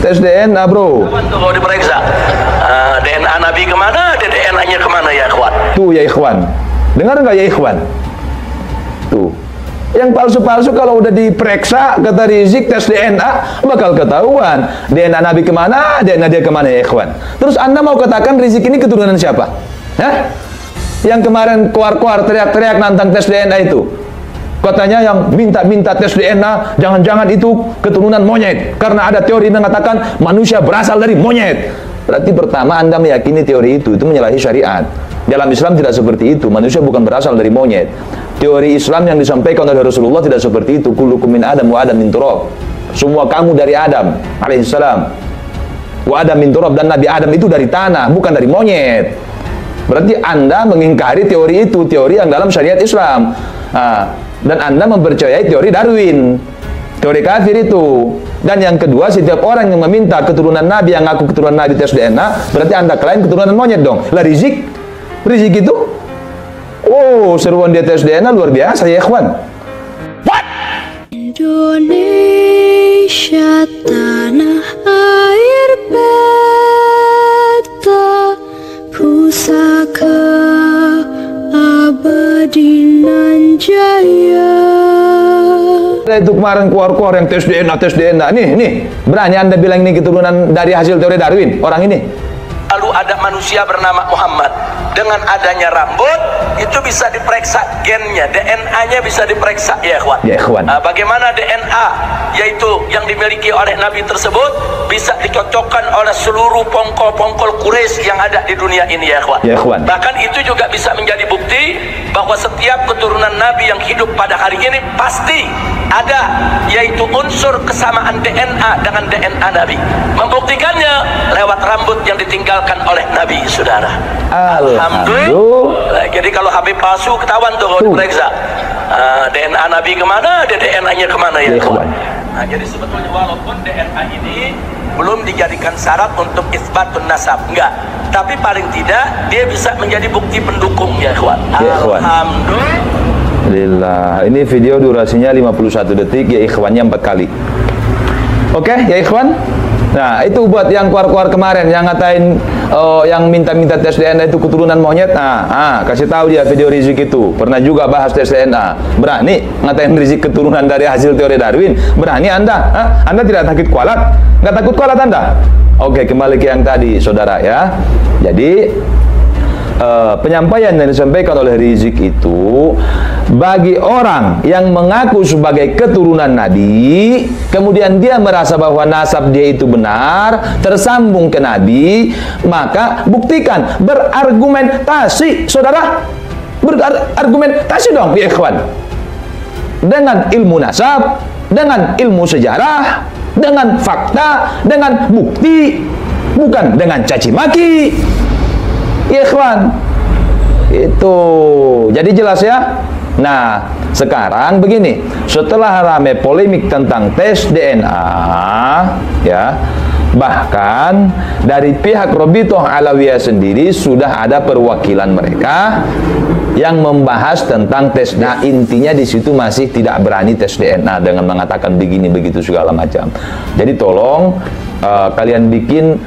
tes DNA bro. Kalau diperiksa DNA Nabi kemana, DNA-nya kemana ya ikhwan? Tuh ya ikhwan, dengar nggak ya ikhwan? Tuh, yang palsu-palsu kalau udah diperiksa kata Rizik tes DNA bakal ketahuan DNA Nabi kemana, DNA dia kemana ya ikhwan. Terus anda mau katakan Rizik ini keturunan siapa? Hah? Yang kemarin keluar-keluar teriak-teriak nantang tes DNA itu, katanya yang minta-minta tes DNA jangan-jangan itu keturunan monyet karena ada teori mengatakan manusia berasal dari monyet. Berarti pertama anda meyakini teori itu menyalahi syariat. Dalam Islam tidak seperti itu, manusia bukan berasal dari monyet. Teori Islam yang disampaikan oleh Rasulullah tidak seperti itu. Kullukum min Adam wa Adam min turab. Semua kamu dari Adam alaihissalam, wa Adam min turab, dan Nabi Adam itu dari tanah, bukan dari monyet. Berarti anda mengingkari teori itu, teori yang dalam syariat Islam. Dan anda mempercayai teori Darwin, teori kafir itu. Dan yang kedua, setiap orang yang meminta keturunan Nabi, yang ngaku keturunan Nabi tes DNA, berarti anda klaim keturunan monyet dong. Lah Rizik itu, oh seruan dia tes DNA luar biasa ya ikhwan. What? Indonesia tanah air beta, pusaka abadi nan jaya. Itu kemarin keluar-keluar yang tes DNA. Nih, berani anda bilang ini keturunan dari hasil teori Darwin, orang ini? Lalu ada manusia bernama Muhammad, dengan adanya rambut itu bisa diperiksa gennya, DNA-nya bisa diperiksa ya ikhwan. Ya ikhwan. Bagaimana DNA yaitu yang dimiliki oleh Nabi tersebut bisa dicocokkan oleh seluruh pongkol-pongkol Quraisy yang ada di dunia ini ya ikhwan. Ya ikhwan. Bahkan itu juga bisa menjadi bukti bahwa setiap keturunan Nabi yang hidup pada hari ini pasti ada yaitu unsur kesamaan DNA dengan DNA Nabi. Membuktikannya lewat rambut yang ditinggalkan oleh Nabi, saudara. Alhamdulillah. Jadi kalau Habib palsu ketahuan tuh kalau diperiksa DNA Nabi kemana, DNA-nya kemana ya ikhwan. Nah, jadi sebetulnya walaupun DNA ini belum dijadikan syarat untuk isbatun nasab, enggak, tapi paling tidak dia bisa menjadi bukti pendukung ya ikhwan. Alhamdulillah. Ini video durasinya 51 detik ya ikhwannya 4 kali. Oke ya ikhwan. Nah itu buat yang keluar-keluar kemarin yang ngatain yang minta-minta tes DNA itu keturunan monyet. Nah, kasih tahu dia video Rizik itu pernah juga bahas tes DNA. Berani ngatain Rizik keturunan dari hasil teori Darwin? Berani anda? Anda tidak takut kualat? Nggak takut kualat anda? Oke, kembali ke yang tadi saudara ya. Jadi penyampaian yang disampaikan oleh Rizik itu bagi orang yang mengaku sebagai keturunan Nabi, kemudian dia merasa bahwa nasab dia itu benar, tersambung ke Nabi, maka buktikan, berargumentasi saudara, berargumentasi dong ya ikhwan, dengan ilmu nasab, dengan ilmu sejarah, dengan fakta, dengan bukti, bukan dengan caci maki. Ikhwan, itu jadi jelas ya. Nah sekarang begini, setelah rame polemik tentang tes DNA ya, bahkan dari pihak Robitoh Alawiyah sendiri sudah ada perwakilan mereka yang membahas tentang tes DNA. Intinya di situ masih tidak berani tes DNA dengan mengatakan begini begitu segala macam. Jadi tolong kalian bikin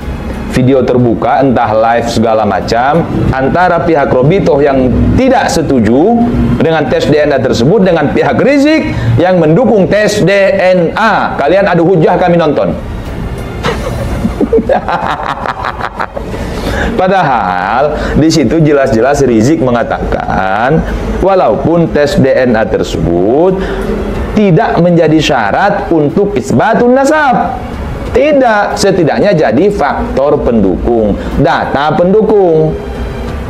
video terbuka, entah live segala macam, antara pihak Robitoh yang tidak setuju dengan tes DNA tersebut dengan pihak Rizik yang mendukung tes DNA. Kalian adu hujah, kami nonton. Padahal di situ jelas-jelas Rizik mengatakan walaupun tes DNA tersebut tidak menjadi syarat untuk isbatun nasab. Tidak, setidaknya jadi faktor pendukung, data pendukung.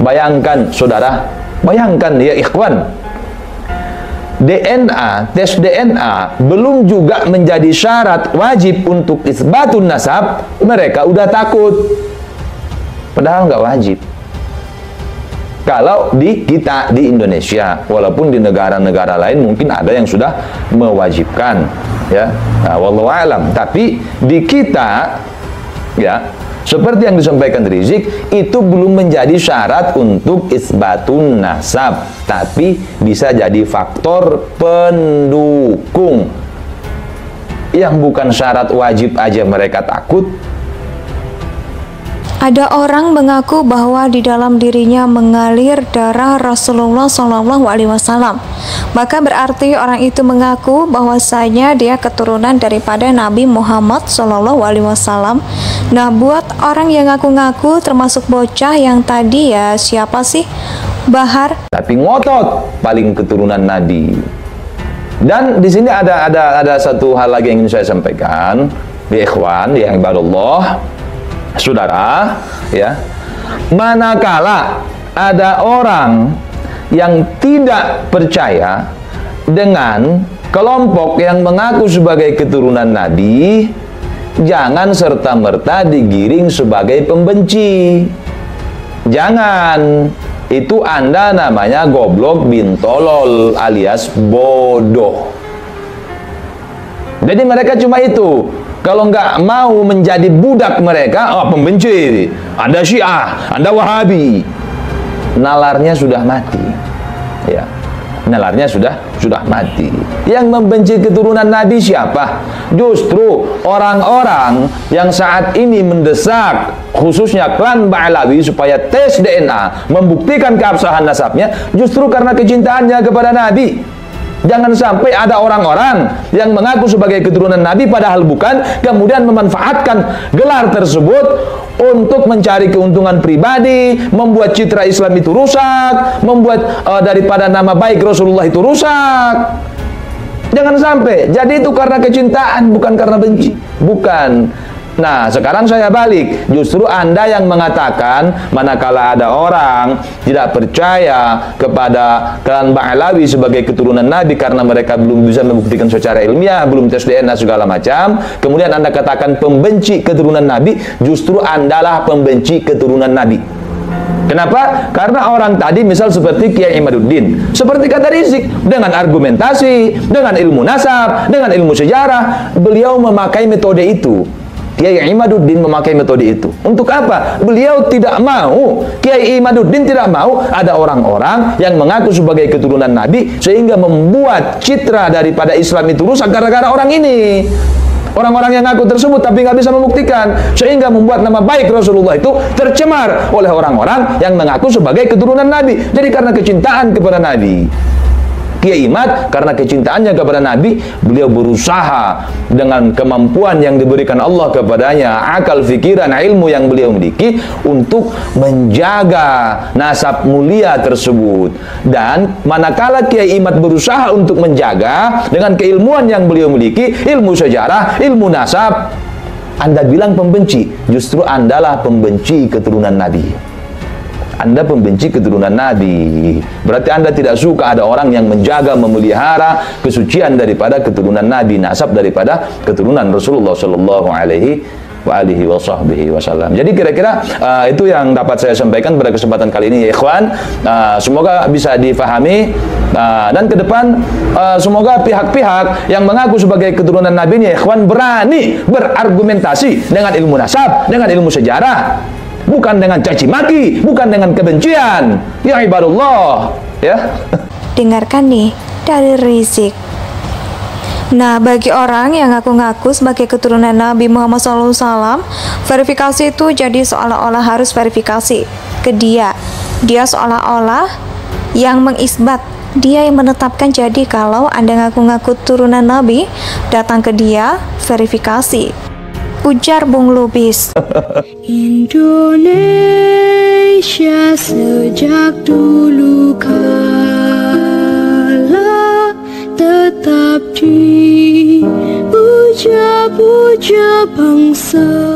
Bayangkan saudara, bayangkan ya ikhwan, DNA, tes DNA belum juga menjadi syarat wajib untuk isbatun nasab, mereka udah takut. Padahal nggak wajib. Kalau di kita di Indonesia, walaupun di negara-negara lain mungkin ada yang sudah mewajibkan, ya, nah, wallahu alam. Tapi di kita, ya, seperti yang disampaikan Rizik, itu belum menjadi syarat untuk isbatun nasab, tapi bisa jadi faktor pendukung. yang bukan syarat wajib aja mereka takut? Ada orang mengaku bahwa di dalam dirinya mengalir darah Rasulullah SAW. Maka berarti orang itu mengaku bahwasanya dia keturunan daripada Nabi Muhammad SAW. Nah, buat orang yang ngaku-ngaku termasuk bocah yang tadi ya, siapa sih? Bahar. Tapi ngotot paling keturunan Nabi. Dan di sini ada satu hal lagi yang ingin saya sampaikan, di ikhwan, di ibadallah, saudara, ya. Manakala ada orang yang tidak percaya dengan kelompok yang mengaku sebagai keturunan Nabi, jangan serta-merta digiring sebagai pembenci. Jangan. Itu Anda namanya goblok bin tolol alias bodoh. Jadi mereka cuma itu. Kalau nggak mau menjadi budak mereka, pembenci. Anda Syiah, Anda Wahabi. Nalarnya sudah mati. Ya. Nalarnya sudah mati. Yang membenci keturunan Nabi siapa? Justru orang-orang yang saat ini mendesak khususnya klan Ba'alawi supaya tes DNA membuktikan keabsahan nasabnya, justru karena kecintaannya kepada Nabi. Jangan sampai ada orang-orang yang mengaku sebagai keturunan Nabi padahal bukan, kemudian memanfaatkan gelar tersebut untuk mencari keuntungan pribadi, membuat citra Islam itu rusak, membuat daripada nama baik Rasulullah itu rusak. Jangan sampai. Jadi itu karena kecintaan, bukan karena benci. Bukan. Nah, sekarang saya balik. Justru Anda yang mengatakan manakala ada orang tidak percaya kepada klan Ba'alawi sebagai keturunan Nabi karena mereka belum bisa membuktikan secara ilmiah, belum tes DNA segala macam, kemudian Anda katakan pembenci keturunan Nabi, justru Andalah pembenci keturunan Nabi. Kenapa? Karena orang tadi misal seperti Kiai Imaduddin, seperti kata Rizik, dengan argumentasi, dengan ilmu nasab, dengan ilmu sejarah, beliau memakai metode itu. Kiai Imaduddin memakai metode itu. Untuk apa? Beliau tidak mau, Kiai Imaduddin tidak mau ada orang-orang yang mengaku sebagai keturunan Nabi sehingga membuat citra daripada Islam itu rusak gara-gara orang ini. Orang-orang yang ngaku tersebut tapi nggak bisa membuktikan, sehingga membuat nama baik Rasulullah itu tercemar oleh orang-orang yang mengaku sebagai keturunan Nabi. Jadi karena kecintaan kepada Nabi, Kiai Imad karena kecintaannya kepada Nabi, beliau berusaha dengan kemampuan yang diberikan Allah kepadanya, akal, fikiran, ilmu yang beliau miliki untuk menjaga nasab mulia tersebut. Dan manakala Kiai Imad berusaha untuk menjaga dengan keilmuan yang beliau miliki, ilmu sejarah, ilmu nasab, Anda bilang pembenci, justru Andalah pembenci keturunan Nabi. Anda pembenci keturunan Nabi. Berarti Anda tidak suka ada orang yang menjaga, memelihara kesucian daripada keturunan Nabi, nasab daripada keturunan Rasulullah Shallallahu Alaihi Wasallam. Jadi kira-kira itu yang dapat saya sampaikan pada kesempatan kali ini, ya ikhwan. Semoga bisa difahami dan ke depan semoga pihak-pihak yang mengaku sebagai keturunan Nabi ini, ya ikhwan, berani berargumentasi dengan ilmu nasab, dengan ilmu sejarah. Bukan dengan caci maki, bukan dengan kebencian. Ya ibadallah, ya. Dengarkan nih dari Rizik. Nah, bagi orang yang ngaku-ngaku sebagai keturunan Nabi Muhammad SAW, verifikasi itu jadi seolah-olah harus verifikasi ke dia. Dia seolah-olah yang mengisbat, dia yang menetapkan. Jadi kalau Anda ngaku-ngaku turunan Nabi, datang ke dia, verifikasi. Ujar Bung Lubis. Indonesia sejak dulu kala tetap dipuja-puja bangsa.